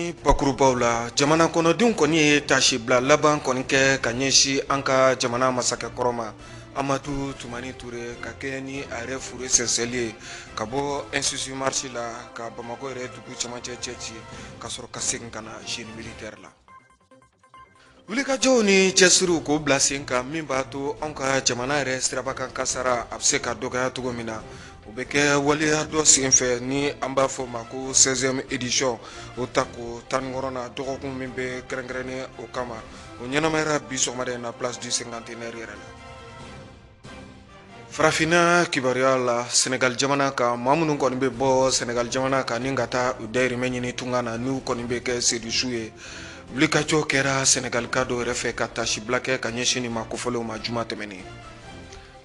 Ni bakurubaw la jamana kɔnɔdenw kɔni ye tasibila laban kɔni kɛ ka ɲɛsin an ka jamana masakɛkɔrɔ ma Amadu Tumani Ture ka kɛ ni a yɛrɛ fure sɛnsɛnli ye ka bɔ Institut Marche la ka Bamakɔ yɛrɛ dugu cɛmancɛ cɛci ka sɔrɔ ka segin ka na génie militaire la. Wulikajɔw ni cɛsiriw k'o bila sen kan min b'a to anw ka jamana yɛrɛ sirabakan kasara a bɛ se ka dɔgɔya cogo min na o bɛ kɛ waleya dɔ senfɛ ni an b'a fɔ ma ko 16e édition o ta ko 16nan dɔgɔkun min bɛ kɛrɛnkɛrɛnnen o kama o ɲɛnamayara bi sɔgɔmada in na place du cinquantenaire yɛrɛ la. Farafinna kibaruya la Senegal jamana kan maa minnu kɔni bɛ bɔ Senegal jamana kan ni ka taa u dayirimɛ ɲini tunga na n'u kɔni bɛ kɛ sedusu ye. Wulikajɔ kɛra Senegal ka dɔw yɛrɛ fɛ ka tasibila kɛ ka ɲɛsin nin ma kofɔlenw ma juma tɛmɛnen.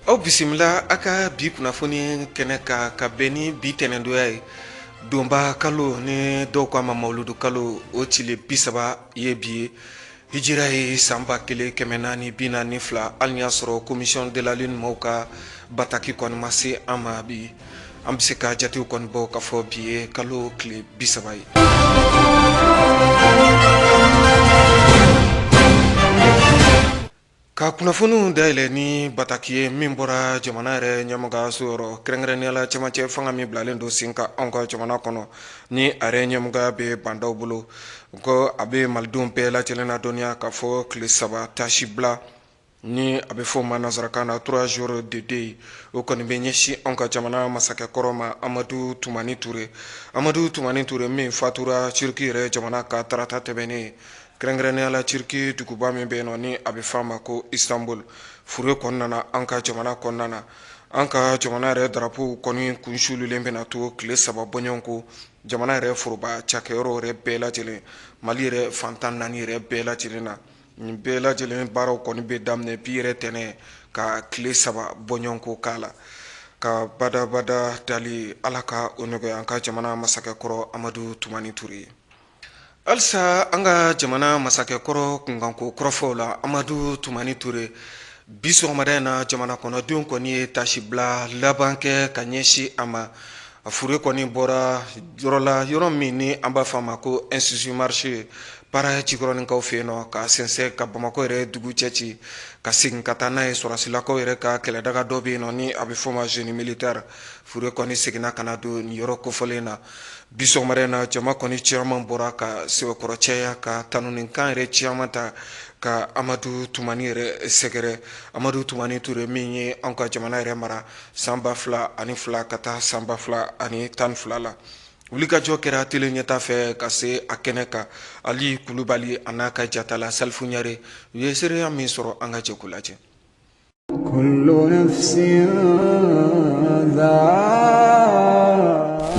Aw bisimila a ka bi kunnafoni kɛnɛ ka bɛn ni bi tɛnɛndoya ye donba kalo ni dɔw k'a ma mawuludu kalo o tile 30 ye bi ye hijira ye sanba 1442 hali ni y'a sɔrɔ commission de la lune mɔgɔw ka bataki kɔni ma se an ma bi an bɛ se ka jatew kɔni bɔ ka fɔ bi ye kalo tile 30 ye. Ka kunnafoniw dayɛlɛ ni bataki ye min bɔra jamana yɛrɛ ɲɛmɔgɔyaso yɔrɔ kɛrɛnkɛrɛnnenya la cɛmancɛ fanga min bilalen don sen kan anw ka jamana kɔnɔ ni a yɛrɛ ɲɛmɔgɔya bɛ bandaw bolo ko a bɛ malidenw bɛɛ lajɛlen ladɔnniya ka fɔ tile 3 tasibila ni a bɛ fɔ o ma nanzarakan na 3 jours de deuil o kɔni bɛ ɲɛsin anw ka jamana masakɛkɔrɔ ma Amadu Tumani Ture. Amadu Tumani Ture min fatura Turki yɛrɛ jamana ka tarata tɛmɛnen kɛrɛnkɛrɛnnenya la Turki duguba min bɛ yen nɔ ni a bɛ fɔ a ma ko Istanbul fure kɔnɔna na an ka jamana kɔnɔna na an ka jamana yɛrɛ drapeau kɔni kunsulilen bɛna to tile 3 bɔɲɔgɔn ko jamana yɛrɛ foroba cakɛyɔrɔ yɛrɛ bɛɛ lajɛlen Mali yɛrɛ fantan 4 yɛrɛ bɛɛ lajɛlen na nin bɛɛ lajɛlen baaraw kɔni bɛ daminɛ bi yɛrɛ tɛnɛ ka tile 3 bɔɲɔgɔn ko k'a la ka badabada dali ala ka o nɔgɔya an ka jamana masakɛkɔrɔ Amadu Tumani Ture. Alisa an ka jamana masakɛkɔrɔ kunkanko kɔrɔfɔw la Amadu Tumani Ture bi sɔgɔmada in na jamana kɔnɔdenw kɔni ye tasibila laban kɛ ka ɲɛsin a ma a fure kɔni bɔra yɔrɔ la yɔrɔ min ni an b'a fɔ a ma ko Institut Marche para cikɔrɔninkaw fɛ yen nɔ ka sɛnsɛn ka Bamakɔ yɛrɛ dugu cɛci ka segin ka taa n'a ye sɔrasilakaw yɛrɛ ka kɛlɛdaga dɔ bɛ yen nɔ ni a bɛ fɔ o ma génie militaire fure kɔni seginna ka na don nin yɔrɔ kofɔlen na bi sɔgɔmada in na jama kɔni caman bɔra ka sɛbɛkɔrɔ cɛya ka tanuninkan yɛrɛ caman ta ka Amadu Tumani yɛrɛ sɛgɛrɛ Amadu Tumani Ture min ye anw ka jamana yɛrɛ mara san 2002 ka taa san 2012 la. Wulikajɔ kɛra tele ɲɛta fɛ ka se a kɛnɛ kan Ali Kulubali a n'a ka jatala Salifu Ɲare u ye seereya min sɔrɔ an ka jɛku lajɛ.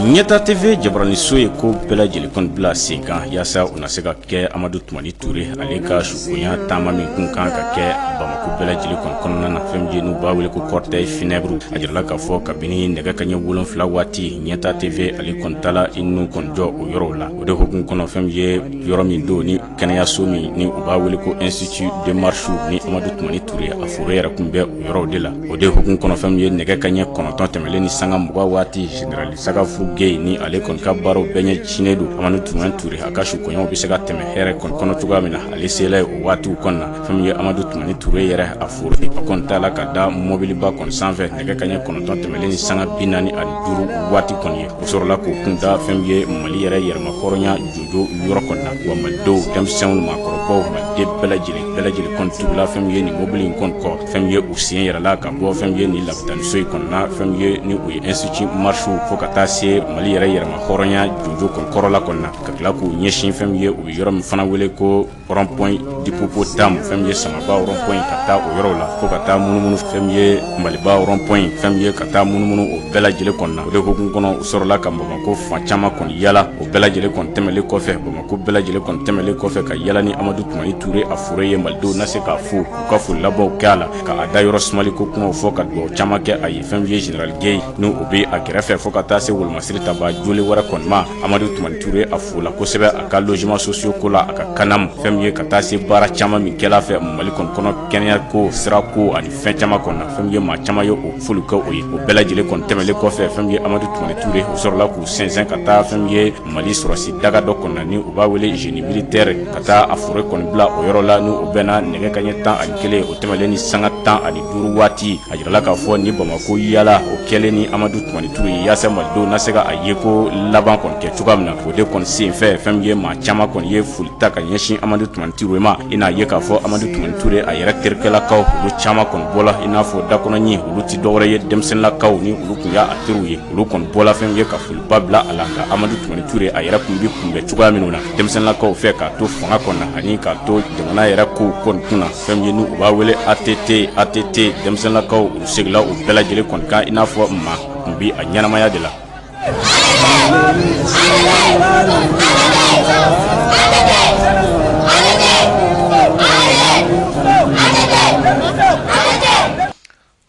Ɲɛta TV jabarani so ye ko bɛɛ lajɛlen kɔni bila sen kan yaasa u na se ka kɛ Amadu Tumani Ture ale ka sukonya taama min kun kan ka kɛ Bamako bɛɛ lajɛlen kɔnɔna na fɛn min n'u b'a wele ko cortège funèbre a jirala k'a fɔ kabini nɛgɛ kaɲɛ 7 waati Ɲɛta TV ale kɔni taala i nu kɔni jɔ o yɔrɔw la o de hukumu kɔnɔ fɛn ye yɔrɔ min don ni kɛnɛyaso min ni u b'a wele ko Institut de Marche ni Amadu Tumani Ture a fure yɛrɛ kun bɛ o yɔrɔw de la o de hukumu kɔnɔ fɛn ye nɛgɛ kaɲɛ 9 tɛmɛlen ni sanga 20 waati général Sagafu Gey ni ale kɔni ka baaraw bɛɛ ɲɛ cinnen don Amadu Tumani Ture a ka sukoɲɔgɔnw bɛ se ka tɛmɛ hɛrɛ kɔnɔ cogoya min na ale sela o waatiw kɔnɔ na fɛn ye Amadu Tumani Ture yɛrɛ a fure a kɔni taala ka da mobiliba kɔni sanfɛ nɛgɛ kaɲɛ 9 tɛmɛlen ni sanga 45 waati kɔni ye o sɔrɔla k'o kun da fɛn ye Mali yɛrɛ yɛrɛma hɔrɔnya jojo yɔrɔ kɔni na wa malidenw denmisɛnw maakɔrɔbaw maliden bɛɛ lajɛlen kɔni tugula fɛn ye nin mobili in kɔni kɔ fɛn ye u sen yɛrɛla ka bɔ fɛn ye nin lapitaniso in kɔni na fɛn ye ni o ye Institut Marche fo ka taa se Mali yɛrɛ yɛrɛma hɔrɔnya jojo kɔni kɔrɔ la kɔni na ka tila k'u ɲɛsin fɛn ye u bɛ yɔrɔ min fana wele ko rond-point d'hippopotame fɛn ye Samaba rond-point ka taa o yɔrɔ la fo ka taa munumunu fɛn ye Maliba rond-point fɛn ye ka taa munumunu o bɛɛ lajɛlen kɔni na o de hukumu kɔnɔ u sɔrɔla ka Bamakɔ fan caman kɔni yala o bɛɛ lajɛlen kɔni tɛmɛlen kɔfɛ Bamakɔ bɛɛ lajɛlen kɔni tɛmɛlen kɔfɛ ka yala ni Amadu Tumani Ture a fure ye malidenw na se k'a fo u ka foli labanw kɛ a la ka a da yɔrɔ sumali ko kumaw fɔ ka dugawu caman kɛ a ye fɛn ye général Gey ni o bɛ a kɛrɛfɛ fo ka taa se Wolomasiri taba joli wɛrɛ kɔni ma Amadu Tumani Ture a fola kosɛbɛ a ka logement sociaux ko la a ka kanam fɛn ye ka taa se baara caman min kɛla fɛ Mali kɔni kɔnɔ kɛnɛya ko sira ko ani fɛn caman kɔnɔ na fɛn ye maa caman ye o foli kɛ o ye o bɛɛ lajɛlen kɔni tɛmɛlen kɔfɛ fɛn ye Amadu Tumani Ture o sɔrɔla k'u sɛnsɛn ka taa fɛn ye Mali sɔrɔsi daga dɔ kɔnɔ ni u b'a wele génie militaire ka taa a foro kɔni bila o yɔrɔ la ni o bɛnna nɛgɛ kanɲɛ 11 o tɛmɛlen ni sanga 15 waati a jirala k'a fɔ ni Bamako yala o kɛlen ni Amadu Tumani Ture ye yaasa malidenw na se ka a ye ko laban kɔni kɛ cogoya min na o de kɔni sen fɛ fɛn ye maa caman kɔni ye foli ta ka ɲɛsin Amadu Tumani Ture ma i n'a ye k'a fɔ Amadu Tumani Ture a yɛrɛ terikɛlakaw olu caman kɔni bɔla i n'a fɔ dakɔnɔɲi olu ti dɔwɛrɛ ye denmisɛnninlakaw ni olu kun y'a teriw ye olu kɔni bɔla fɛn ye ka foliba bila a la nka Amadu Tumani Ture a yɛrɛ kun bi kunbɛ cogoya minnu na denmisɛnninlakaw fɛ k'a to fanga kɔnɔ ani k'a to jamana yɛrɛ kow kɔni kunna fɛn ye ni u b'a wele ATT denmisɛnninlakaw olu segila o bɛɛ lajɛlen kɔni kan i n'a fɔ maa kun bi a ɲɛnamaya de la.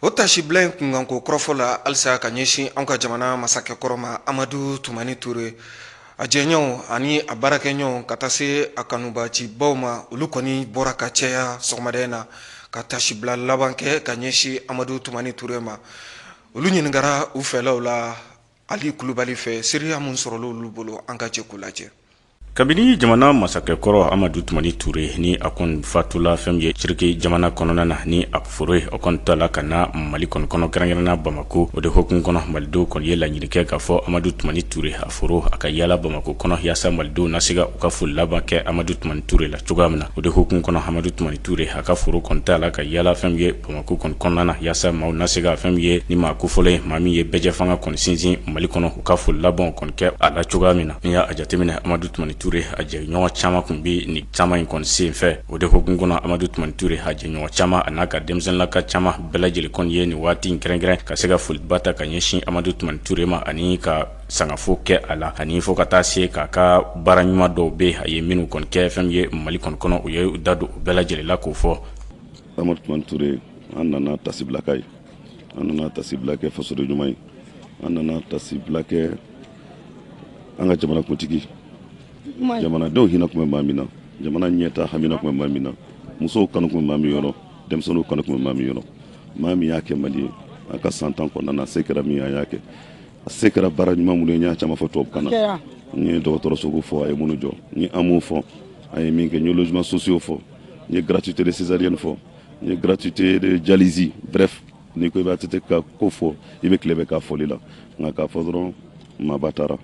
O tasibila in kunkanko kɔrɔfɔ la halisa ka ɲɛsin an ka jamana masakɛkɔrɔ ma Amadu Tumani Ture a jɛɲɔgɔnw ani a baarakɛɲɔgɔnw ka taa se a kanubacibaw ma olu kɔni bɔra ka caya sɔgɔmada in na ka tasibila laban kɛ ka ɲɛsin Amadu Tumani Ture ma olu ɲinigara u fɛlaw la Ali Kulubali fɛ seereya mun sɔrɔla olu bolo an ka jɛ k'u lajɛ. Kabini jamana masakɛkɔrɔ Amadu Tumani Ture ni a kɔni fatula fɛn ye Ciriki jamana kɔnɔna na ni a foro o kɔni tala ka na Mali kɔni kɔnɔ kɛrɛnkɛrɛnna Bamako o de hokumu kɔnɔ malidenw kɔni ye laɲini kɛ k'a fɔ Amadu Tumani Ture a foro a ka yala Bamako kɔnɔ yaasa malidenw na se ka u ka foli laban kɛ Amadu Tumani Ture la cogoya min na o de hokumu kɔnɔ Amadu Tumani Ture a ka foro kɔni tala ka yala fɛn ye Bamako kɔni kɔnɔna na yaasa maaw na se ka fɛn ye ni maa kofɔlen maa min ye bɛjɛ fanga kɔni sinsin Mali kɔnɔ u ka foli laban kɔni kɛ a la cogoya min na ni y'a jateminɛ Amadu Tumani Ture a jɛɲɔgɔn caman kun bi ni caman in kɔni sen fɛ o de hokumu kɔnɔ Amadu Tumani Ture a jɛɲɔgɔn caman a n'a ka denmisɛnninlaka caman bɛɛ lajɛlen kɔni ye nin waati in kɛrɛnkɛrɛn ka se ka foliba ta ka ɲɛsin Amadu Tumani Ture ma ani ka sangafo kɛ a la ani fɔ ka taa se k'a ka baara ɲuman dɔw be a ye minnu kɔni kɛ fɛn ye Mali kɔni kɔnɔ u ye da don u bɛɛ lajɛlen la k'o fɔ. Amadu Tumani Ture an nana tasibilaka ye an nana tasibila kɛ fasoden ɲuman ye an nana tasibila kɛ an ka jamana kuntigi jamanadenw hinɛ tun bɛ maa min na jamana ɲɛta hamina tun bɛ maa min na musow kanu tun bɛ maa min yɔrɔ denmisɛnninw kanu tun bɛ maa min yɔrɔ maa min y'a kɛ Mali ye an ka 100 ans kɔnɔna na se kɛra min a y'a kɛ a se kɛra baara ɲuman minnu ye n y'a caman fɔ tubabukan na n ye dɔgɔtɔrɔsow fɔ a ye minnu jɔ n ye AMO fɔ a ye min kɛ n ye logements sociaux fɔ n ye gratuité de césarienne fɔ n ye gratuité de dialyse bref n'i ko i b'a tete ka ko fɔ i bɛ tile bɛ k'a fɔli la nka k'a fɔ dɔrɔn maaba taara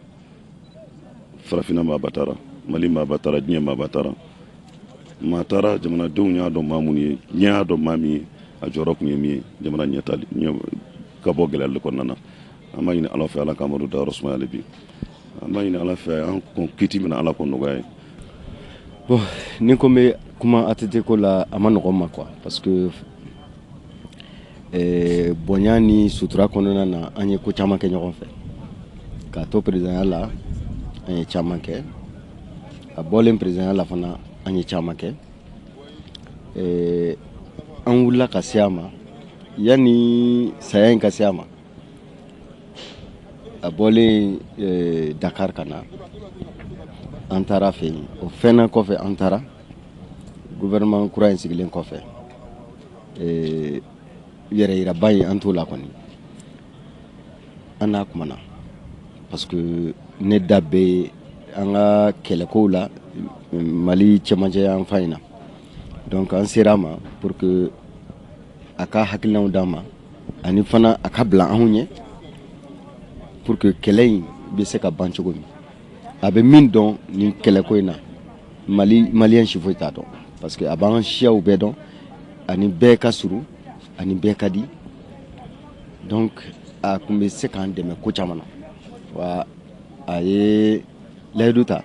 farafinna maaba taara Mali maaba taara diɲɛ maaba taara maa taara jamanadenw y'a dɔn maa minnu ye diɲɛ y'a dɔn maa min ye a jɔyɔrɔ tun ye min ye jamana ɲɛtali ka bɔ gɛlɛyali kɔnɔna na an b'a ɲini Ala fɛ Ala ka Amadu dayɔrɔ sumaya hali bi an b'a ɲini Ala fɛ an kɔn kiti min na Ala k'o nɔgɔya ye. Bon ni ko n bɛ kuma ATT ko la a ma nɔgɔn ma quoi parce que bonya ni sutura kɔnɔna na an ye ko caman kɛ ɲɔgɔn fɛ k'a to présidenya la an ye caman kɛ a bɔlen présidenya la fana an ye caman kɛ an wulila ka se a ma yanni saya in ka se a ma a bɔlen Dakar ka na an taara fɛ yen o fɛnna kɔfɛ an taara gouvernement kura in sigilen kɔfɛ yɛrɛ yiraba in an t'o la kɔni an n'a kumana parce que ne da bɛ an ka kɛlɛkow la Mali cɛmancɛ yan fan in na donc an sera a ma pour que a ka hakilinaw d'an ma ani fana a ka bila anw ɲɛ pour que kɛlɛ in bɛ se ka ban cogo min a bɛ min dɔn nin kɛlɛko in na maliyɛn si foyi t'a dɔn parce que a b'an siyaw bɛɛ dɔn ani bɛɛ ka surun ani bɛɛ ka di donc a tun bɛ se k'an dɛmɛ ko caman na wa a ye layidu ta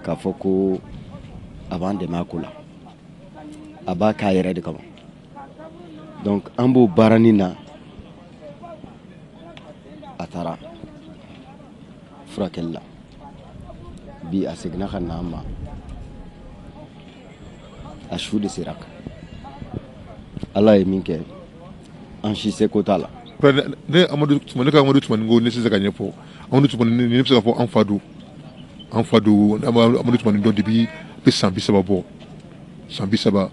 k'a fɔ ko a b'an dɛmɛ a ko la a b'a k'a yɛrɛ de kama donc an b'o baaranin na a taara furakɛli la bi a seginna ka na an ma a su de sera kan Ala ye min kɛ an si seko t'a la. Ne Amadu Tumani ka Amadu Tumani ko ne tɛ se ka ɲɛfɔ Amadu Tumani ne bɛ se ka fɔ an fa don Amadu Tumani dɔn depuis bɛ san 30 bɔ san 30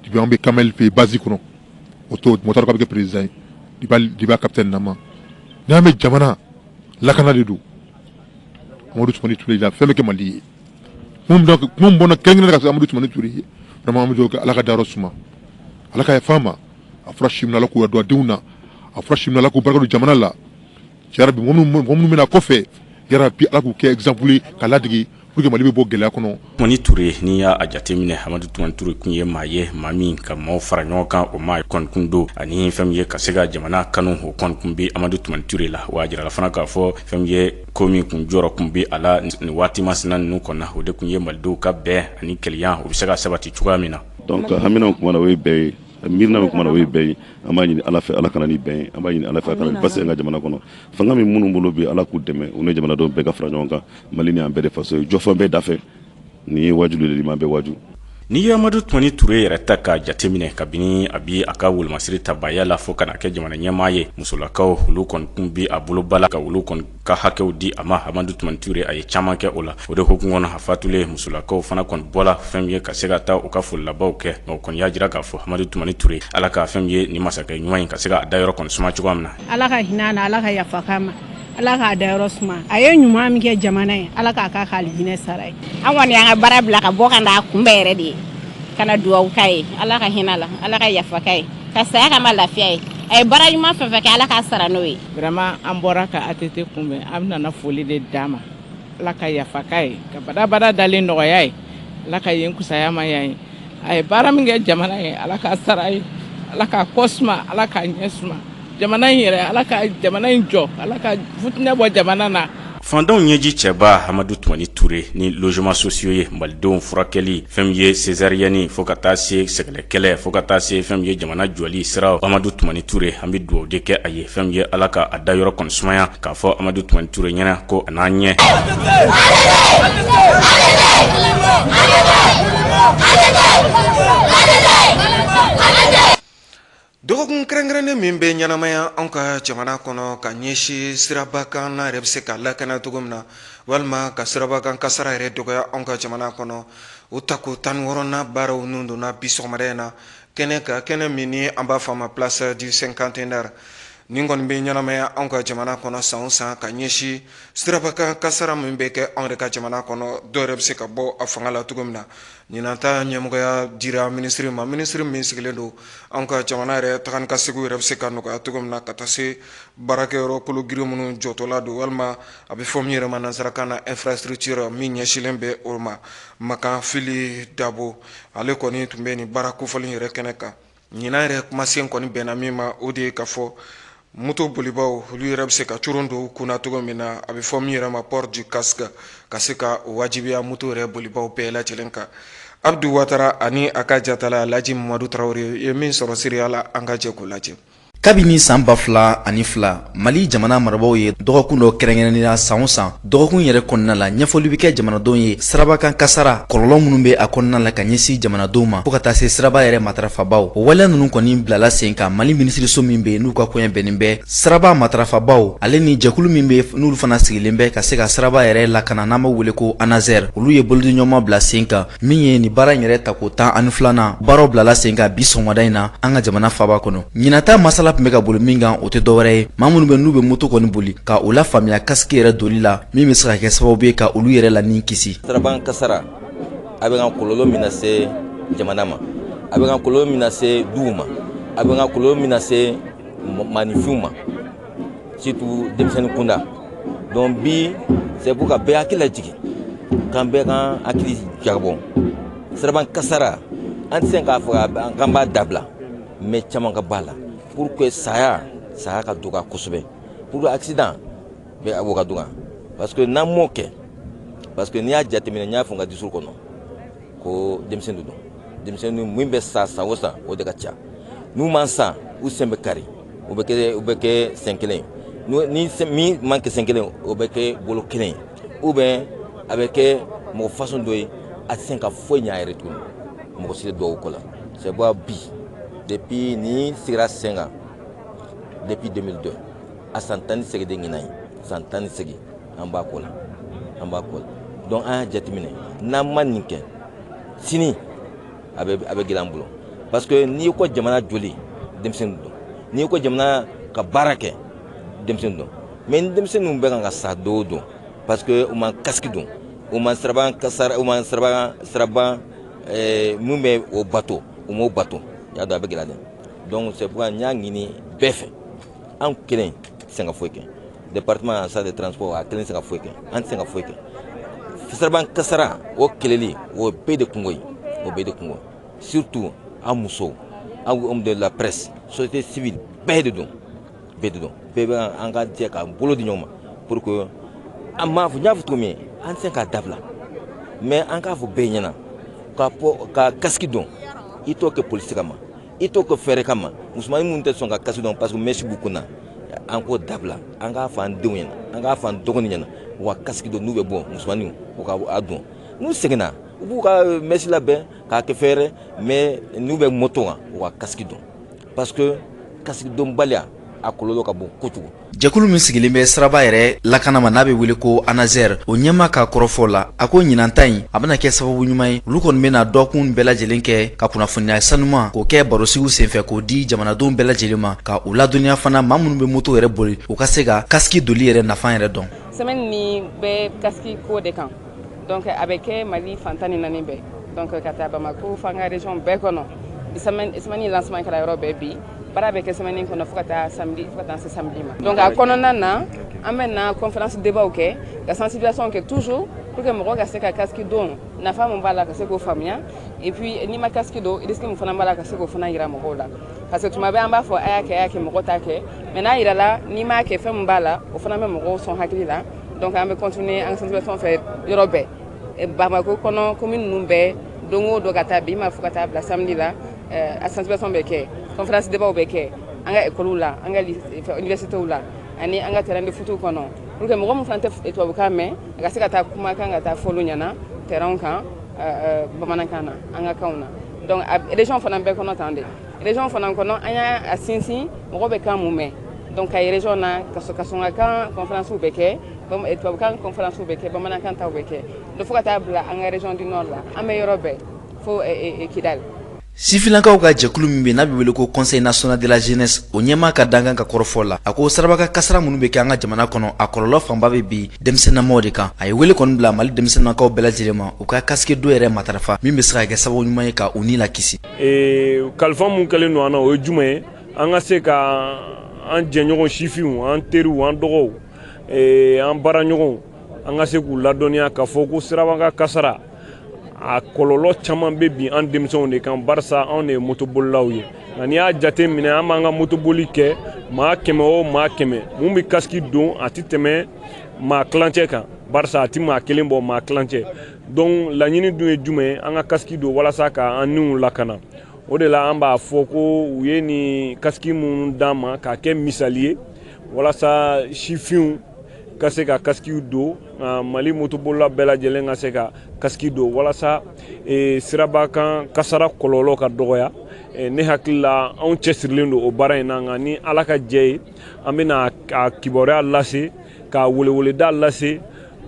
depuis an bɛ Kamel fɛ base kɔnɔ o to Mutari ka bɛ kɛ président ye depuis a capitaine nama n'an bɛ jamana lakana de don Amadou Toumani Touré la fɛn bɛ kɛ Mali ye mun bɔnna kɛrɛnkɛrɛnnen ka se Amadou Toumani Touré ye vraiment an bɛ dugawu kɛ Ala ka dayɔrɔ suma Ala ka yafa a ma a fɔra si min na Ala k'u don a denw na a fɔra si min na Ala k'u barika don jamana la cɛ yarabi mɔgɔ minnu bɛna kɔfɛ yarabi Ala k'u kɛ exemple ye ka ladege pour que Mali bɛ bɔ gɛlɛya kɔnɔ. Toumani Touré n'i y'a jateminɛ Amadou Toumani Touré kun ye maa ye maa min ka maaw fara ɲɔgɔn kan o maa kɔnkun don ani fɛn min ye ka se ka jamana kanu o kɔnkun bɛ Amadou Toumani Touré la wa jirala fana k'a fɔ fɛn min ye ko min kun jɔrɔ kun bɛ a la nin waati masina ninnu kɔnɔ o de kun ye malidenw ka bɛn ani kɛlɛya o bɛ se ka sabati cogoya min na. Donc hamina kumana o ye bɛɛ ye mirina min kumana o ye bɛɛ ye an b'a ɲini Ala fɛ Ala kana ni bɛn an b'a ɲini Ala fɛ kana ni basi an ka jamana kɔnɔ fanga min minnu bolo bi Ala k'u dɛmɛ u ni jamanadenw bɛɛ ka fara ɲɔgɔn kan Mali ni an bɛɛ de faso ye jɔfɛn bɛɛ dafɛ ni ye waju de ma bɛɛ waju. Ni ye Amadou Toumani Touré yɛrɛ ta ka jateminɛ kabini a bi a ka wolomasiri tabaya la fo kana kɛ jamana ɲɛmaa ye musolakaw olu kɔni kun bi a bolo bala ka olu kɔni ka hakɛw di a ma Amadou Toumani Touré a ye caman kɛ o la o de hokumu kɔnɔ a fatulen musolakaw fana kɔni bɔla fɛn min ye ka se ka taa u ka folilabaw kɛ nka o kɔni y'a jira k'a fɔ Amadou Toumani Touré Ala ka fɛn min ye ni masakɛ ɲuman in ka se ka dayɔrɔ kɔni suma cogoya min na. Ala ka hinɛ na Ala ka yafa k'a ma Ala k'a dayɔrɔ suma a ye ɲuman min kɛ jamana ye Ala k'a k'a hinɛ sara ye. An kɔni y'an ka baara bila ka bɔ ka n'a kunbɛ yɛrɛ de ye kana duwawu k'a ye Ala ka hinɛ la Ala ka yafa k'a ye ka saya ka ma lafiya ye a ye baara ɲuman fɛn fɛn kɛ Ala k'a sara n'o ye. Vraiment an bɔra ka ATT kunbɛn an nana foli de d'a ma Ala ka yafa k'a ye ka badabada dalen nɔgɔya ye Ala ka yen kusaya ma yan ye a ye baara min kɛ jamana ye Ala k'a sara ye Ala k'a kɔ suma Ala k'a ɲɛ suma jamana in yɛrɛ Ala ka jamana in jɔ Ala ka futinɛ bɔ jamana na. Fandanw ɲɛji cɛba Amadou Toumani Touré ni logement sociaux ye malidenw furakɛli fɛn min ye césarienne fo ka taa se sɛgɛlɛkɛlɛ fo ka taa se fɛn min ye jamana jɔli sira Amadou Toumani Touré an bɛ dugawu de kɛ a ye fɛn min ye Ala ka a dayɔrɔ kɔni sumaya k'a fɔ Amadou Toumani Touré ɲɛna ko a n'a ɲɛ. dɔgɔkun kɛrɛnkɛrɛnnen min bɛ ɲɛnamaya anw ka jamana kɔnɔ ka ɲɛsin siraba kan n'a yɛrɛ bɛ se ka lakana cogo min na walima ka siraba kan kasara yɛrɛ dɔgɔya anw ka jamana kɔnɔ o tako 16nan baaraw nun donna bi sɔgɔmada in na kɛnɛ min ni an b'a fɔ a ma place du cinquantenaire nin kɔni bɛ ɲɛnamaya anw ka jamana kɔnɔ san o san ka ɲɛsin siraba kan kasara min bɛ kɛ anw yɛrɛ ka jamana kɔnɔ dɔw yɛrɛ bɛ se ka bɔ a fanga la cogo min na ɲinan ta ɲɛmɔgɔya dira minisiri ma minisiri min sigilen don anw ka jamana yɛrɛ taga ni ka segiw yɛrɛ bɛ se ka nɔgɔya cogo min na ka taa se baarakɛyɔrɔ kolo girin minnu jɔtɔla don walima a bɛ fɔ min yɛrɛ ma nanzarakan na infrastructure min ɲɛsilen bɛ o ma Makan Fili Dabo ale kɔni tun bɛ nin baara kofɔli yɛrɛ kɛnɛ kan ɲinan yɛrɛ kumasen kɔni bɛnna min ma o de ye ka fɔ moto bolibaw olu yɛrɛ bɛ se ka coron don kunna cogo min na a bɛ fɔ min yɛrɛ ma port du casque ka se ka wajibiya moto yɛrɛ bolibaw bɛɛ lajɛlen kan Abdou Ouattara ani a ka jatala Laji Mamadu Traoré ye min sɔrɔ seriya la an ka jɛ k'o lajɛ. Kabini san 2002 Mali jamana marabaaw ye dɔgɔkun dɔ kɛrɛnkɛrɛnnenya san o san dɔgɔkun yɛrɛ kɔnɔna la ɲɛfɔli bɛ kɛ jamanadenw ye sirabakan kasara kɔlɔlɔ minnu bɛ a kɔnɔna la ka ɲɛsin jamanadenw ma fo ka taa se siraba yɛrɛ matarafabaw o waleya ninnu kɔni bilala sen kan Mali minisiriso min bɛ n'u ka koɲɛ bɛnnen bɛ siraba matarafabaw ale ni jɛkulu min bɛ n'olu fana sigilen bɛ ka se ka siraba yɛrɛ lakana n'an bɛ wele ko ANASER olu ye bolodiɲɔgɔnma bila sen kan min ye nin baara in yɛrɛ ta ko 12 baaraw bilala sen kan bi sɔgɔmada in na an ka jamana faaba kɔnɔ ɲinata masala tun bɛ ka boli min kan o tɛ dɔwɛrɛ ye maa minnu bɛ n'u bɛ moto kɔni boli ka o la faamuya kasiki yɛrɛ doli la min bɛ se ka kɛ sababu ye ka olu yɛrɛ la ni kisi. Sirabakan kasara a bɛ ka kɔlɔlɔ min lase jamana ma a bɛ ka kɔlɔlɔ min lase duw ma a bɛ ka kɔlɔlɔ min lase maanifinw ma surtout denmisɛnnin kunda donc bi c'est pour ka bɛɛ hakili lajigin k'an bɛɛ ka hakili jagabɔ sirabakan kasara an tɛ se k'a fɔ k'an b'a dabila mais caman ka b'a la pour que saya ka dɔgɔya kosɛbɛ pour que accident bɛ a bɔ ka dɔgɔya parce que n'an m'o kɛ parce que n'i y'a jateminɛ n y'a fɔ n ka discours kɔnɔ ko denmisɛnnin don denmisɛnnin min bɛ sa san o san o de ka ca n'u ma san u sen bɛ kari o bɛ kɛ sen kelen ni min man kɛ sen kelen o bɛ kɛ bolo kelen ou bien a bɛ kɛ mɔgɔ façon dɔ ye a tɛ se ka foyi ɲɛ a yɛrɛ tuguni mɔgɔ si tɛ dɔw ko la c'est pourquoi bi depuis ni sigira sen kan depuis 2002 a san 18 de ɲinan ye san 18 an b'a ko la donc an y'a jateminɛ n'an ma nin kɛ sini a bɛ gɛlɛya an bolo parce que n'i ko jamana joli denmisɛnnin don n'i ko jamana ka baara kɛ denmisɛnnin don mais ni denmisɛnninw bɛ kan ka sa don o don parce que u ma casque don u ma siraban kasara u ma siraban mun bɛ o bato u m'o bato y'a dɔn a bɛ gɛlɛya dɛ donc c'est pourquoi n y'a ɲini bɛɛ fɛ an kelen tɛ se ka foyi kɛ département en charge de transport a kelen tɛ se ka foyi kɛ an tɛ se ka foyi kɛ siraban kasara o kɛlɛli o bɛɛ de kungo ye o bɛɛ de kungo surtout an musow an homme de la presse société civile bɛɛ de don bɛɛ de don bɛɛ bɛ an ka jɛ k'an bolo di ɲɔgɔn ma pour que an m'a fɔ n y'a fɔ cogo min an tɛ se k'a dabila mais an k'a fɔ bɛɛ ɲɛna ka casque don i t'o kɛ polisi kama i t'o kɛ fɛɛrɛ kama musomanin minnu tɛ sɔn ka casque don parce que mɛsi b'u kunna an k'o dabila an k'a fɔ an denw ɲɛna an k'a fɔ an dɔgɔnin ɲɛna u ka casque don n'u bɛ bɔ musomaninw u ka a don n'u seginna u b'u ka mɛsi labɛn k'a kɛ fɛɛrɛ mais n'u bɛ moto kan u ka casque don parce que casque donbaliya a kɔlɔlɔ ka bon kojugu. Jɛkulu min sigilen bɛ siraba yɛrɛ lakana ma n'a bɛ wele ko ANASER o ɲɛma ka kɔrɔfɔ la a ko ɲinan ta in a bɛna kɛ sababu ɲuman ye olu kɔni bɛna dɔgɔkun bɛɛ lajɛlen kɛ ka kunnafoniya sanuman k'o kɛ barosigiw senfɛ k'o di jamanadenw bɛɛ lajɛlen ma ka u ladɔnniya fana maa minnu bɛ moto yɛrɛ boli u ka se ka casque doli yɛrɛ nafa yɛrɛ dɔn. Semaine ni bɛ casque ko de kan donc a bɛ kɛ Mali fantan ni naani bɛɛ donc ka taa Bamako fo an ka région bɛɛ kɔnɔ semaine lancement kɛra yɔrɔ bɛɛ bi. Bara bɛ kɛ semaine kɔnɔ fo ka taa samedi fo ka taa se samedi ma donc a kɔnɔna na an bɛ na conférence débat kɛ ka sensibilisation kɛ toujours pour que mɔgɔ ka se ka casque don nafa mun b'a la ka se k'o faamuya et puis n'i ma casque don risque mun fana b'a la ka se k'o fana yira mɔgɔw la parce que tuma bɛɛ an b'a fɔ a y'a kɛ mɔgɔ t'a kɛ mais n'a yira la n'i m'a kɛ fɛn mun b'a la o fana bɛ mɔgɔw sɔn hakili la donc an bɛ continuer an ka sensibilisation fɛ yɔrɔ bɛɛ Bamako kɔnɔ commune ninnu bɛɛ don o don ka taa bi ma fo ka taa bila samedi la a sensibilisation bɛ kɛ conférence débat bɛ kɛ an ka école la an ka université la ani an ka terrain de foot kɔnɔ pour que mɔgɔ min fana tɛ tubabukan mɛn a ka se ka taa kumakan ka taa fɔlu ɲɛna terrain kan bamanankan na an ka kanw na donc région fana bɛɛ kɔnɔ tan de région fana kɔnɔ an y'a sinsin mɔgɔ bɛ kan mun mɛn donc ka région na ka sɔn ka kan conférence bɛ kɛ tubabukan conférence bɛ kɛ bamanankan taw bɛ kɛ donc fo ka taa bila an ka région du nord la an bɛ yɔrɔ bɛɛ fo Kidal. Sifilankaw ka jɛkulu min bɛ n'a bɛ wele ko Conseil national de la jeunesse o ɲɛma ka dankan ka kɔrɔfɔ la a ko sarabaka kasara minnu bɛ kɛ an ka jamana kɔnɔ a kɔlɔlɔ fanba bɛ bi denmisɛnnamaw de kan a ye wele kɔni bila Mali denmisɛnnakaw bɛɛ lajɛlen ma u ka casque do yɛrɛ matarafa min bɛ se ka kɛ sababu ɲuman ye ka u ni lakisi. Kalifa mun kɛlen don an na o ye jumɛn ye an ka se ka an jɛɲɔgɔn sifinw an teriw an dɔgɔw an baaraɲɔgɔnw an ka se k'u ladɔnniya k'a fɔ ko sarabaka kasara a kɔlɔlɔ caman bɛ bin an denmisɛnw de kan barisa anw de ye motobolilaw ye nka n'i y'a jate minɛ an b'an ka motoboli kɛ maa kɛmɛ o maa kɛmɛ mun bɛ casque don a tɛ tɛmɛ maa kilancɛ kan barisa a tɛ maa kelen bɔ maa kilancɛ donc laɲini dun ye jumɛn ye an ka casque don walasa ka an niw lakana o de la an b'a fɔ ko u ye nin casque minnu d'an ma k'a kɛ misali ye walasa sifinw ka se ka casque don Mali motobolila bɛɛ lajɛlen ka se ka casque don walasa sirabakan kasara kɔlɔlɔ ka dɔgɔya ne hakili la anw cɛsirilen don o baara in na nka ni Ala ka jɛ ye an bɛna a kibaruya lase ka weleweleda lase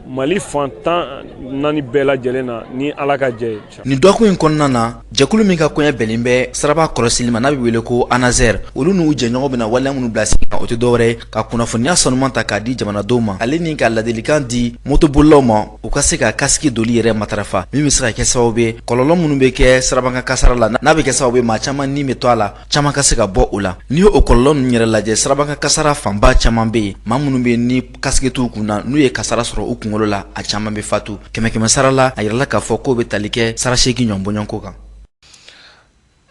Mali fantan naani bɛɛ lajɛlen na ni Ala ka jɛ ye. Nin dɔgɔkun in kɔnɔna na jɛkulu min ka kɔɲɛ bɛnnen bɛ saraba kɔlɔsili ma n'a bɛ wele ko ANASER olu n'u jɛɲɔgɔn bɛna waleya minnu bila sigi kan o tɛ dɔwɛrɛ ye ka kunnafoniya sanuman ta k'a di jamanadenw ma ale ni ka ladilikan di motobolilaw ma u ka se ka casque doli yɛrɛ matarafa min bɛ se ka kɛ sababu ye kɔlɔlɔ minnu bɛ kɛ sirabakan kasara la n'a bɛ kɛ sababu ye maa caman ni bɛ to a la caman ka se ka bɔ o la n'i y'o kɔlɔlɔ ninnu yɛrɛ lajɛ sirabakan kasara fanba caman bɛ yen maa minnu bɛ ni casque t'u kun na n'u ye kasara sɔrɔ u kunkolo la a caman bɛ fatu kɛmɛ sara la a yirala k'a fɔ k'o bɛ tali kɛ sara 8 ɲɔgɔnbɔɲɔgɔnko kan.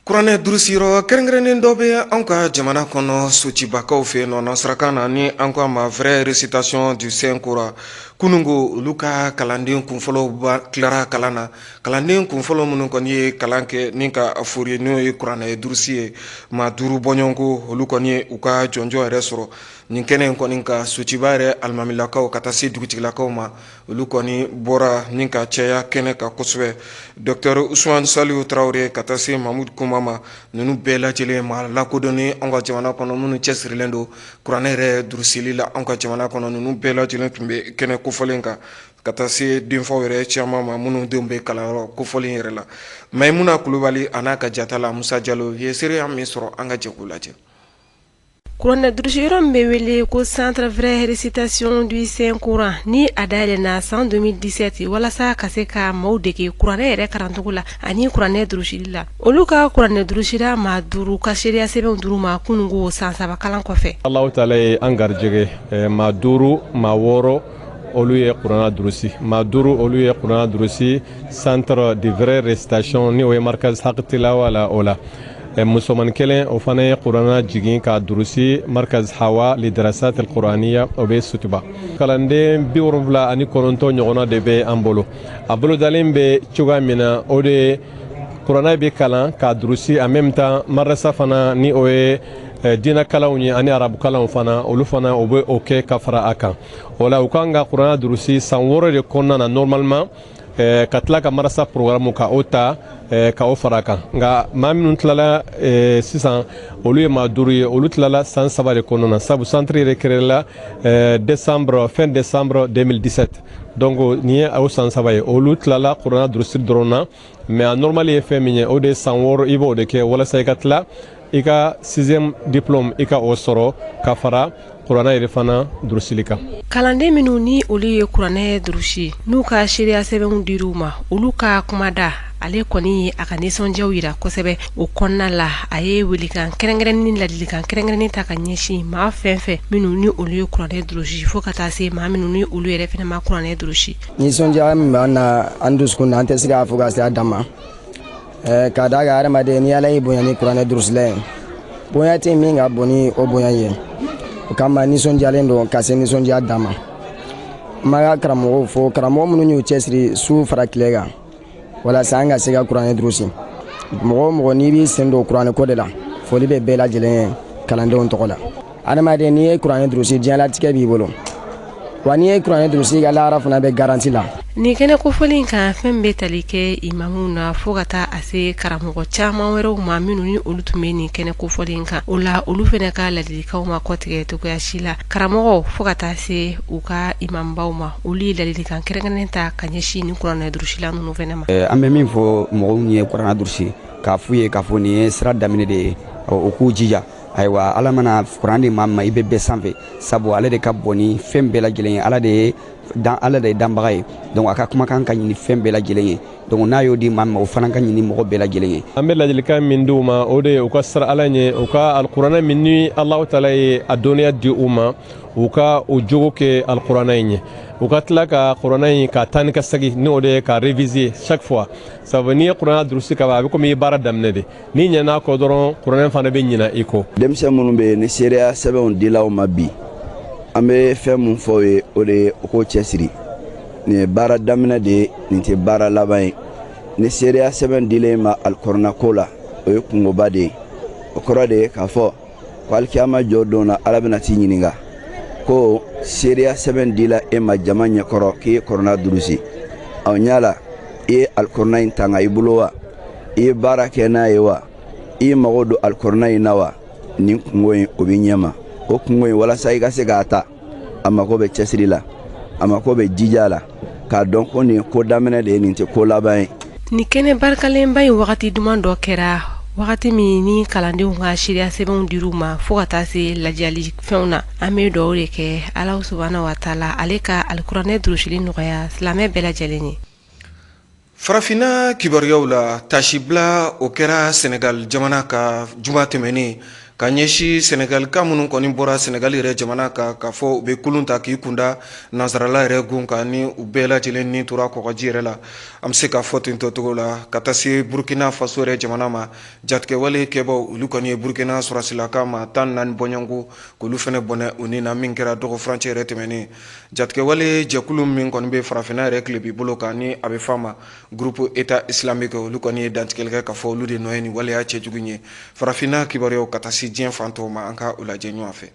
kuranɛ durusiyɔrɔ kɛrɛnkɛrɛnnen dɔ bɛ an ka jamana kɔnɔ socibakaw fɛ yen nɔ nasarakan na ni an ko a ma vraie récitation du Saint Coran kunungo olu ka kalanden kunfɔlɔ tilara kalan na kalanden kunfɔlɔ minnu kɔni ye kalan kɛ ni ka fori n'o ye kuranɛ durusi ye maa 5 bɔɲɔgɔnko olu kɔni ye u ka jɔnjɔ yɛrɛ sɔrɔ nin kɛnɛ in kɔni ka sociba yɛrɛ alimamilakaw ka taa se dugutigilakaw ma olu kɔni bɔra ni ka cɛya kɛnɛ ka kosɛbɛ Dr Ousmane Saliou Traoré ka taa se Mahmoud Kouma ma ninnu bɛɛ lajɛlen maa lakodɔnnen an ka jamana kɔnɔ minnu cɛsirilen don kuranɛ yɛrɛ durusili la an ka jamana kɔnɔ ninnu bɛɛ lajɛlen tun bɛ kɛnɛ kofɔlen kan ka taa se denfaw yɛrɛ caman ma minnu denw bɛ kalanyɔrɔ kofɔli yɛrɛ la Maïmouna Kulubali a n'a ka jata la Musa Jalo ye seereya min sɔrɔ an ka jɛkulu lajɛ. Kuranɛ durusi yɔrɔ min bɛ wele ko Centre Vrai Récitation du Saint Coran ni a dayɛlɛnna san 2017 walasa ka se ka maaw dege kuranɛ yɛrɛ karancogo la ani kuranɛ durusili la. Olu ka kuranɛ durusira maa 5 ka seereya sɛbɛnw dir'u ma kunungo san 3 kalan kɔfɛ. Allahu Taala ye an garijɛgɛ maa 5 maa 6 olu ye kuranɛ durusi maa 5 olu ye kuranɛ durusi Centre de Vrai Récitation ni o ye markaz haqtilawa la o la. musoman kelen o fana ye kuranɛ jigin ka durusi markaz hawa lidarasat alquraniya o bɛ sutuba kalanden 79 ɲɔgɔnna de bɛ an bolo a bolodalen bɛ cogoya min na o de kuranɛ bɛ kalan ka durusi en même temps marasa fana ni o ye diinɛ kalanw ye ani arabu kalanw fana olu fana o bɛ o kɛ ka fara a kan o la u kan ka kuranɛ durusi san 6 de kɔnɔna na normalement ka tila ka marasa programme ka o ta ka o fara kan nka maa minnu tilala sisan olu ye maa 5 ye olu tilala san 3 de kɔnɔna na sabu centre yɛrɛ créera fin décembre 2017 donc nin ye o san 3 ye olu tilala kuranɛ durusi dɔrɔn na mais a normal ye fɛn min ye o de ye san 6 i b'o de kɛ walasa i ka tila i ka 6e diplôme i ka o sɔrɔ ka fara kuranɛ yɛrɛ fana durusili kan. Kalanden minnu ni olu ye kuranɛ durusi n'u ka seereya sɛbɛnw dir'u ma olu ka kumada ale kɔni ye a ka nisɔndiyaw yira kosɛbɛ o kɔnɔna la a ye welekan kɛrɛnkɛrɛnnen ni ladilikan kɛrɛnkɛrɛnnen ta ka ɲɛsin maa fɛn fɛn minnu ni olu ye kuranɛ durusi fo ka taa se maa minnu ni olu yɛrɛ fɛnɛ ma kuranɛ durusi. Nisɔndiya min b'an na an dusukun na an tɛ se k'a fɔ ka se a dan ma k'a da kan adamaden ni Ala y'i bonya ni kuranɛ durusila ye bonya tɛ min ka bon ni o bonya ye o kama nisɔndiyalen don ka se nisɔndiya dan ma. N b'a ka karamɔgɔw fɔ karamɔgɔ minnu y'u cɛsiri su fara tile kan walasa an ka se ka kuranɛ durusi mɔgɔ o mɔgɔ n'i b'i sen don kuranɛ ko de la foli bɛ bɛɛ lajɛlen ye kalandenw tɔgɔ la. Adamaden n'i ye kuranɛ durusi diɲɛlatigɛ b'i bolo wa n'i ye kuranɛ durusi i ka lahara fana bɛ garanti la. Ni kɛnɛ kofɔli kan fɛn bɛ tali kɛ imamuw na fo ka taa a se karamɔgɔ caman wɛrɛw ma minnu ni olu tun bɛ nin kɛnɛ kofɔli kan o la olu fɛnɛ ka ladilikaw ma kɔtigɛ togoya si la karamɔgɔw fo ka taa se u ka imambaw ma olu ye ladilikan kɛrɛnkɛrɛnnen ta ka ɲɛsin ni kuranɛ durusila ninnu fɛnɛ ma. An bɛ min fɔ mɔgɔw ye kuranɛ durusi k'a f'u ye k'a fɔ nin ye sira daminɛ de ye o k'u jija ayiwa ala mana kuranɛ di maa ma i bɛ bɛɛ sanfɛ sabu ale de ka bon ni fɛn bɛɛ lajɛlen ye ala de ye danbaga ye donc a ka kumakan ka ɲini fɛn bɛɛ lajɛlen ye donc n'a y'o di maa ma o fana ka ɲini mɔgɔ bɛɛ lajɛlen ye. An bɛ ladilikan min di u ma o de ye u ka sira ala ɲɛ u ka alikuranɛ min ni Alahu Taala ye a dɔnniya di u ma u ka o jogo kɛ alikuranɛ in ye u ka tila ka kuranɛ in ka taa ni ka segin ni o de ye ka réviser chaque fois sabu n'i ye kuranɛ durusi ka ban a bɛ komi i ye baara daminɛ de n'i ɲɛna kɔ dɔrɔn kuranɛ fana bɛ ɲina i kɔ. Denmisɛn minnu bɛ yen ni seereya sɛbɛnw dila u ma bi an bɛ fɛn mun fɔ o ye o de ye o k'o cɛsiri nin ye baara daminɛ de ye nin tɛ baara laban ye ni seereya sɛbɛn dilen ma alikuranɛ ko la o ye kungoba de ye o kɔrɔ de ye k'a fɔ ko alikiyama jɔ don na ala bɛna t'i ɲininka ko seereya sɛbɛn dila e ma jama ɲɛkɔrɔ k'i ye kuranɛ durusi aw ɲɛ la i ye alikuranɛ in tanga i bolo wa i ye baara kɛ n'a ye wa i ye mago don alikuranɛ in na wa nin kungo in o bɛ ɲɛma o kungo in walasa i ka se k'a ta a mako bɛ cɛsiri la a mako bɛ jija la k'a dɔn ko nin ko daminɛ de ye nin tɛ ko laban ye. Ni kɛnɛ barikalenba in wagati duman dɔ kɛra wagati min ni kalandenw ka seereya sɛbɛnw dir'u ma fo ka taa se lajɛli fɛnw na an bɛ dugawu de kɛ Alahu subahana wa taala ale ka alikuranɛ durusili nɔgɔya silamɛ bɛɛ lajɛlen ye. Farafinna kibaruyaw la tasibila o kɛra Senegal jamana ka juma tɛmɛnen ka ɲɛsi Senegal ka minnu kɔni bɔra Senegal yɛrɛ jamana kan k'a fɔ u bɛ kulun ta k'i kunda nansarala yɛrɛ gun kan ni u bɛɛ lajɛlen ni tora kɔgɔji yɛrɛ la an bɛ se k'a fɔ ten tɔ cogo la ka taa se Burkina Faso yɛrɛ jamana ma jatigɛwale kɛbaw olu kɔni ye Burkina sɔrɔsilaka ma 14 bɔɲɔgɔnko k'olu fɛnɛ bɔnɛ u ni na min kɛra dɔgɔ furancɛ yɛrɛ tɛmɛnen jatigɛwale jɛkulu min kɔni bɛ farafinna yɛrɛ tilebi bolo kan ni a bɛ f'a ma groupe État islamique olu kɔni ye dantigɛli kɛ k'a fɔ olu de nɔ ye nin waleya cɛjugu ye farafinna kibaruyaw ka taa se diɲɛ fan tɔw ma an ka o lajɛ ɲɔgɔn fɛ.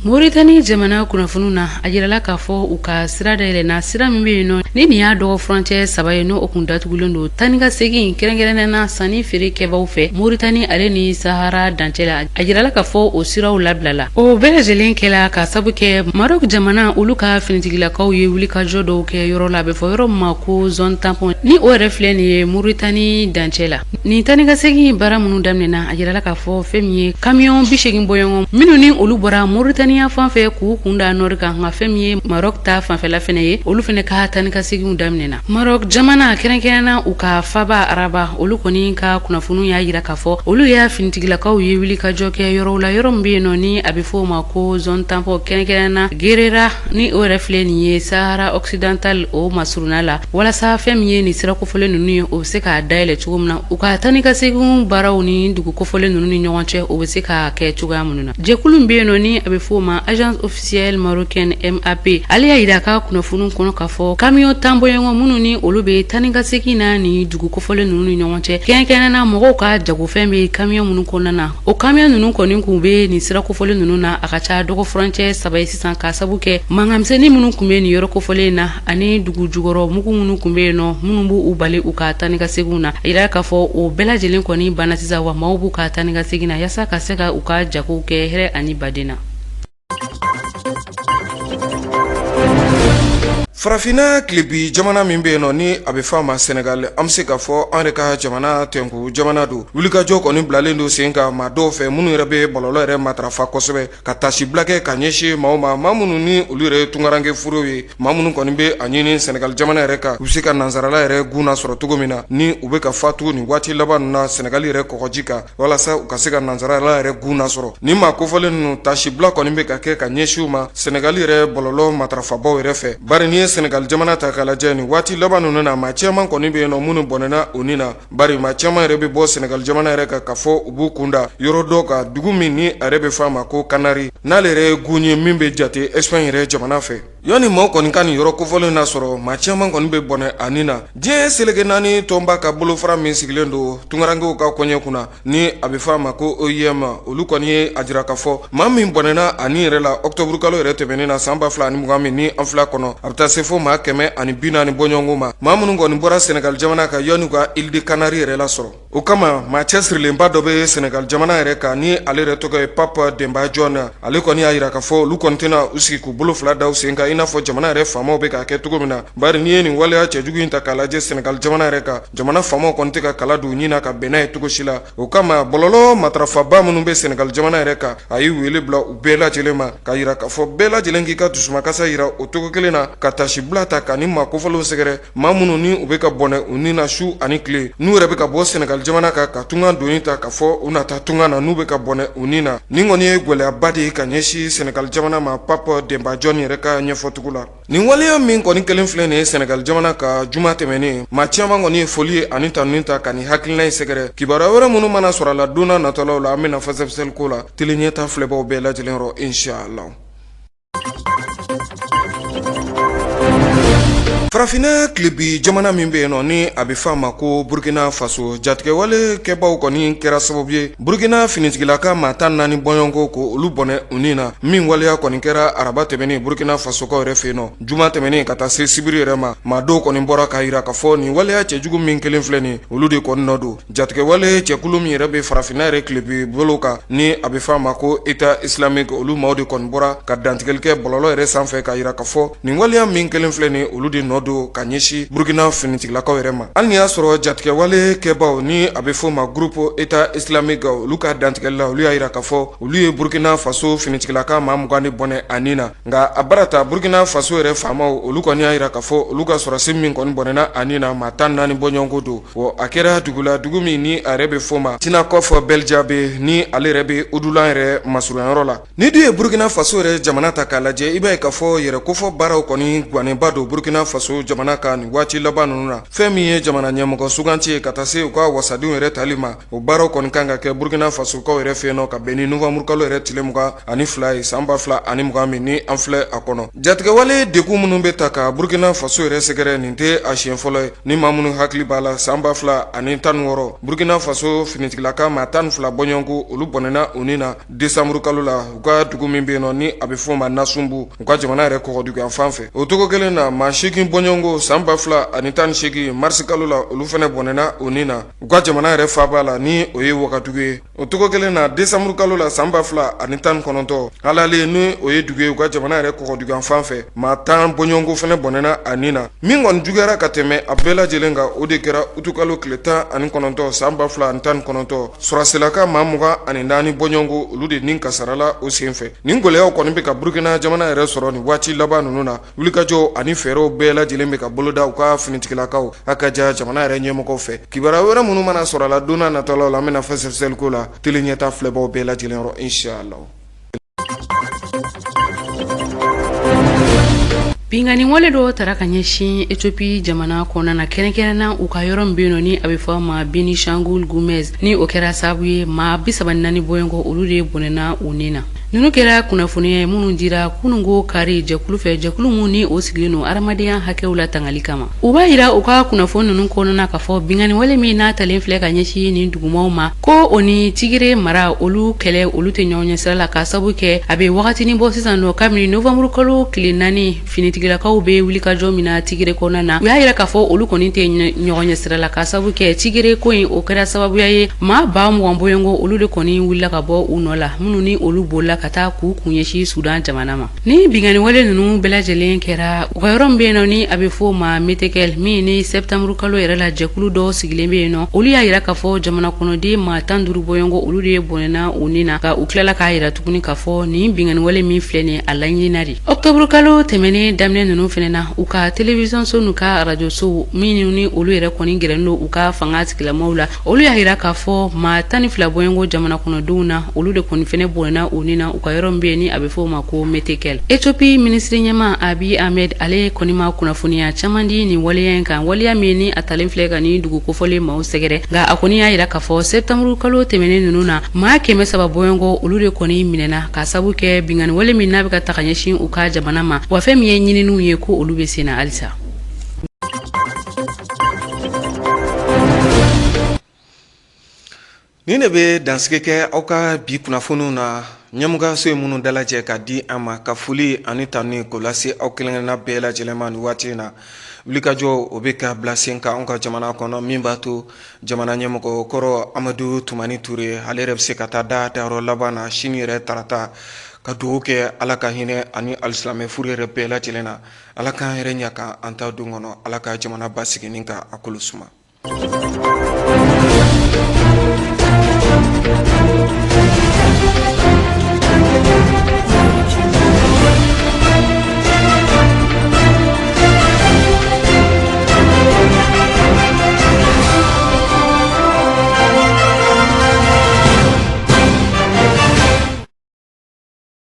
Mauritanie jamana kunnafoniw na a jirala k'a fɔ u ka sira dayɛlɛnna sira min bɛ yen nɔ ni nin y'a dɔgɔ furancɛ 3 ye n'o kun datugulen don tani ka segin kɛrɛnkɛrɛnnena sanni feere kɛbaw fɛ Mauritanie ale ni Sahara dancɛ la a jirala k'a fɔ o siraw labilala o bɛɛ lajɛlen kɛla ka sabu kɛ Maroc jamana olu ka finitigilakaw ye wulikajɔ dɔw kɛ yɔrɔ la a bɛ fɔ yɔrɔ min ma ko zone tampon ni o yɛrɛ filɛ nin ye Mauritanie dancɛ la nin tani ka segin baara minnu daminɛna a jirala k'a fɔ fɛn min ye camion 80 bɔɲɔgɔn minnu ni olu bɔra Mauritanie fan fɛ k'u kunda nord kan nka fɛn min ye Maroc ta fanfɛla fɛnɛ ye olu fɛnɛ ka tani ka seginw daminɛna Maroc jamana kɛrɛnkɛrɛnna u ka faba araba olu kɔni ka kunnafoniw y'a yira k'a fɔ olu y'a finitigilakaw ye wulikajɔ kɛ yɔrɔw la yɔrɔ min bɛ yen nɔ ni a bɛ fɔ o ma ko zone tampon kɛrɛnkɛrɛnna Guérera ni o yɛrɛ filɛ nin ye Sahara occidental o masuruna la walasa fɛn min ye nin sira kofɔlen ninnu ye o bɛ se k'a dayɛlɛ cogo min na u ka tani ka seginw baaraw ni dugu kofɔlen ninnu ni ɲɔgɔn cɛ o bɛ se ka kɛ cogoya minnu na jɛkulu min bɛ yen nɔ ni a bɛ fɔ o ma agence officielle marocaine MAP ale y'a yira ka kunnafoniw kɔnɔ k'a fɔ camion tan bɔɲɔgɔn minnu ni olu bɛ tani ka segin na ni dugu kofɔlen ninnu ni ɲɔgɔn cɛ kɛrɛnkɛrɛnnena mɔgɔw ka jagofɛn bɛ camion minnu kɔnɔna na o camion ninnu kɔni kun bɛ nin sira kofɔlen ninnu na a ka ca dɔgɔ furancɛ 3 ye sisan ka sabu kɛ mankanmisɛnnin minnu kun bɛ nin yɔrɔ kofɔlen na ani dugu jukɔrɔ mugu minnu kun bɛ yen nɔ minnu b'u bali u ka tani ka seginw na a yira k'a fɔ o bɛɛ lajɛlen kɔni banna sisan wa maaw b'u ka tani ka segin na yaasa ka se ka u ka jagow kɛ hɛrɛ ani baden na. Farafina kilebi jamana min bɛ yen nɔ ni a bɛ f'a ma Senegal an bɛ se k'a fɔ an yɛrɛ ka jamana tɛnku jamana don wulikajɔ kɔni bilalen don sen kan maa dɔw fɛ minnu yɛrɛ bɛ bɔlɔlɔ yɛrɛ matarafa kosɛbɛ ka tasibila kɛ ka ɲɛsin maaw ma maa minnu ni olu yɛrɛ ye tungaranke furuw ye maa minnu kɔni bɛ a ɲini Senegal jamana yɛrɛ kan u bɛ se ka nansarala yɛrɛ gun nasɔrɔ cogo min na ni u bɛ ka fatu nin waati laban ninnu na Senegal yɛrɛ kɔgɔji kan walasa u ka se ka nansarala yɛrɛ gun nasɔrɔ ni maa kofɔlen ninnu tasibila kɔni bɛ ka kɛ ka ɲɛsin u ma Senegal yɛrɛ bɔlɔlɔ matarafabaw yɛrɛ fɛ bari ni Senegal jamana ta k'a lajɛ nin waati laban ninnu na maa caman kɔni bɛ yen nɔ minnu bɔnɛna o ni na bari maa caman yɛrɛ bɛ bɔ Senegal jamana yɛrɛ kan k'a fɔ u b'u kunda yɔrɔ dɔ kan dugu min ni a yɛrɛ bɛ f'a ma ko Kanari n'ale yɛrɛ ye gun ye min bɛ jate Espagne yɛrɛ jamana fɛ yanni maaw kɔni ka nin yɔrɔ kofɔlen na sɔrɔ maa caman kɔni bɛ bɔnɛ a ni na diɲɛ seleke naani tɔnba ka bolofara min sigilen don tungarankew ka kɔɲɛ kunna ni a bɛ f'a ma ko OIM olu kɔni ye a jira k'a fɔ maa min bɔnɛna ani yɛrɛ la octobre kalo yɛrɛ tɛmɛnen na san 2020 min ni an filɛ kɔnɔ a bɛ taa se fo maa 140 bɔɲɔgɔnko ma maa minnu kɔni bɔra Senegal jamana kan yanni u ka Île de Canari yɛrɛ la sɔrɔ o kama maa cɛsirilenba dɔ bɛ Senegal jamana yɛrɛ kan ni ale yɛrɛ tɔgɔ ye Pape Demba John ale kɔni y'a jira k'a fɔ olu kɔni tɛna u sigi k'u bolo fila da u sen kan i n'a fɔ jamana yɛrɛ faamaw bɛ k'a kɛ cogo min na bari n'i ye nin waleya cɛjugu in ta k'a lajɛ Senegal jamana yɛrɛ kan jamana faamaw kɔni tɛ ka kala don u ɲin na ka bɛn n'a ye cogo si la o kama bɔlɔlɔ matarafaba minnu bɛ Senegal jamana yɛrɛ kan a y'i wele bila u bɛɛ lajɛlen ma k'a jira k'a fɔ bɛɛ lajɛlen k'i ka dusumakasa jira o cogo kelen na ka tasibila ta ka ni maa kofɔlenw sɛgɛrɛ maa minnu ni u bɛ ka bɔnɛ u ni na su ani tile n'u yɛrɛ bɛ ka bɔ Senegal jamana kan ka tunga doni ta k'a fɔ u nata tunga na n'u bɛ ka bɔnɛ u ni na nin kɔni ye gwɛlɛyaba de ye ka ɲɛsin Senegal jamana ma Pape Demba John yɛrɛ ka ɲɛfɔcogo la nin waleya min kɔni kelen filɛ nin ye Senegal jamana ka juma tɛmɛnen maa caman kɔni ye foli ye ani tanuni ta ka nin hakilina in sɛgɛrɛ kibaruya wɛrɛ minnu mana sɔrɔ a la don n'a nataw la an bɛna fasɛfɛsɛli ko la tele ɲɛta filɛbaw bɛɛ lajɛlen yɔrɔ inshallah. Farafina kilebi jamana min bɛ yen nɔ ni a bɛ f'a ma ko Burkina Faso jatigɛwale kɛbaw kɔni kɛra sababu ye Burkina finitigilaka maa 14 bɔɲɔgɔnko ko olu bɔnɛ u ni na min waleya kɔni kɛra araba tɛmɛnen Burkina Faso kaw yɛrɛ fɛ yen nɔ juma tɛmɛnen ka taa se sibiri yɛrɛ ma maa dɔw kɔni bɔra k'a jira k'a fɔ nin waleya cɛjugu min kelen filɛ nin olu de kɔni nɔ don jatigɛwale cɛkulu min yɛrɛ bɛ farafina yɛrɛ kilebi bolo kan ni a bɛ f'a ma ko État islamique olu maaw de kɔni bɔra ka dantigɛli kɛ bɔlɔlɔ yɛrɛ sanfɛ k'a jira k'a fɔ nin waleya min kelen filɛ nin olu de nɔ don ka ɲɛsin Burkina finitigilakaw yɛrɛ ma hali ni y'a sɔrɔ jatigɛwale kɛbaw ni a bɛ fɔ ma groupe État islamique olu ka dantigɛli la olu y'a jira k'a fɔ olu ye Burkina Faso finitigilaka maa 20 de bɔnɛ a ni na nka a barata Burkina Faso yɛrɛ faamaw olu kɔni y'a jira k'a fɔ olu ka sɔrɔsi min kɔni bɔnɛna a ni na maa 14 bɔɲɔgɔnko don wa a kɛra dugu la dugu min ni a yɛrɛ bɛ fɔ ma Tinakɔf Beljabe ni ale yɛrɛ bɛ Udulan yɛrɛ masuruyanyɔrɔ la ni dun ye Burkina Faso yɛrɛ jamana ta k'a lajɛ i b'a ye k'a fɔ yɛrɛ kofɔ baaraw kɔni gwanenba don Burkina Faso faso jamana ka nin waati laban ninnu na fɛn min ye jamana ɲɛmɔgɔ suganti ye ka taa se u ka wasadenw yɛrɛ tali ma o baaraw kɔni kan ka kɛ burkina fasokaw yɛrɛ fɛ yen nɔ ka bɛn ni novembre kalo yɛrɛ tile 22 ye san 2020 min ni an filɛ a kɔnɔ jatigɛwale degun minnu bɛ ta ka burkina faso yɛrɛ sɛgɛrɛ nin tɛ a siɲɛ fɔlɔ ye ni maa minnu hakili b'a la san 2016 burkina faso finitigilaka maa 12 bɔɲɔgɔnko olu bɔnɛna u ni na décembre kalo la u ka dugu min bɛ yen nɔ ni a bɛ fɔ o ma nasumbu u ka jamana yɛrɛ kɔgɔduguyan fan fɛ o togo kelen na maa 8 bɔɲɔgɔnko san 2018 marisi kalo la olu fɛnɛ bɔnɛna u ni na u ka jamana yɛrɛ fa b'a la ni o ye wagadugu ye o togo kelen na décembre kalo la san 2019 halale ni o ye dugu ye u ka jamana yɛrɛ kɔgɔduguyan fan fɛ maa 10 bɔɲɔgɔnko fɛnɛ bɔnɛna a ni na min kɔni juguyara ka tɛmɛ a bɛɛ lajɛlen kan o de kɛra utukalo tile 19 san 2019 sɔrɔselaka maa 24 bɔɲɔgɔnko olu de nin kasarala o sen fɛ nin gɛlɛyaw kɔni bɛ ka burkina jamana yɛrɛ sɔrɔ nin waati laban ninnu na wulikajɔ ani fɛɛrɛw bɛɛ lajɛlen bɛ ka boloda u ka finitigilakaw a ka ja jamana yɛrɛ ɲɛmɔgɔw fɛ kibaruya wɛrɛ minnu mana sɔrɔ a la don n'a nataw la an bɛna fɛsɛfɛsɛliko la tele ɲɛta filɛbaw bɛɛ lajɛlen yɔrɔ inshallah. Bingani wale do tara ka ɲɛsin Ethiopie jamana kɔnɔna na kɛrɛnkɛrɛnna u ka yɔrɔ min bɛ yen nɔ ni a bɛ fɔ a ma Beni Shangul Gumez ni o kɛra sababu ye maa 34 bɔɲɔgɔnko olu de bɔnɛna u ni na ninnu kɛra kunnafoniya ye minnu dira kununko kari jɛkulu fɛ jɛkulu mun ni o sigilen don adamadenya hakɛw la tangali kama u b'a yira u ka kunnafoni ninnu kɔnɔna ka fɔ bingani wale min n'a talen filɛ ka ɲɛsin nin dugumaw ma ko o ni tigire mara olu kɛlɛ olu tɛ ɲɔgɔn ɲɛ sira la ka sababu kɛ a bɛ wagatinin bɔ sisan nɔ kabini novembre kalo tile 4 finitigilakaw bɛ wulikajɔ min na tigire kɔnɔna na u y'a yira k'a fɔ olu kɔni tɛ ɲɔgɔn ɲɛ sira la ka sababu kɛ tigire ko in o kɛra sababuya ye maa 20 bɔɲɔgɔnko olu de kɔni wulila ka bɔ u nɔ la minnu ni olu bolila ka taa k'u kun ɲɛsin Sudan jamana ma ni bingani wale ninnu bɛɛ lajɛlen kɛra u ka yɔrɔ min bɛ yen nɔ ni a bɛ fɔ o ma Metekel min ni septembre kalo yɛrɛ la jɛkulu dɔw sigilen bɛ yen nɔ olu y'a yira k'a fɔ jamana kɔnɔden maa 15 bɔɲɔgɔnko olu de bɔnɛna u ni na ka u tilala k'a yira tuguni k'a fɔ nin bingani wale min filɛ nin a laɲinina de octobre kalo tɛmɛnen daminɛ ninnu fɛnɛ na u ka télévision so n'u ka radio so min ni olu yɛrɛ kɔni gɛrɛlen don u ka fanga tigilamaw la olu y'a yira k'a fɔ maa 12 bɔɲɔgɔnko jamana kɔnɔdenw na olu de kɔni fɛnɛ bɔnɛna u ni na u ka yɔrɔ min bɛ yen ni a bɛ fɔ o ma ko Metekel Ethiopie ministre ɲɛma Abiy Ahmed ale kɔni ma kunnafoniya caman di nin waleya in kan waleya min ni a talen filɛ ka ni dugu kofɔlen maaw sɛgɛrɛ nka a kɔni y'a yira k'a fɔ septembre kalo tɛmɛnen ninnu na maa 300 bɔɲɔgɔnko olu de kɔni minɛna ka sababu kɛ bingani wale min n'a bɛ ka ta ka ɲɛsin u ka jamana ma wa fɛn min ye ɲininiw ye ko olu bɛ sen na halisa. Ni ne bɛ dansigi kɛ aw ka bi kunnafoniw na ɲɛmɔgɔso ye minnu dalajɛ ka di an ma ka foli ani tanu k'o lase aw kelenkelenna bɛɛ lajɛlen ma nin waati in na wulikajɔ o bɛ ka bila sen kan anw ka jamana kɔnɔ min b'a to jamana ɲɛmɔgɔ kɔrɔ Amadu Tumani Ture ale yɛrɛ bɛ se ka taa dayɔrɔ laban na sini yɛrɛ tarata ka dugawu kɛ Ala ka hinɛ ani alisilamɛ furu yɛrɛ bɛɛ lajɛlen na Ala k'an yɛrɛ ɲa kan an ta don kɔnɔ Ala ka jamana basigi ni ka a kolo suma.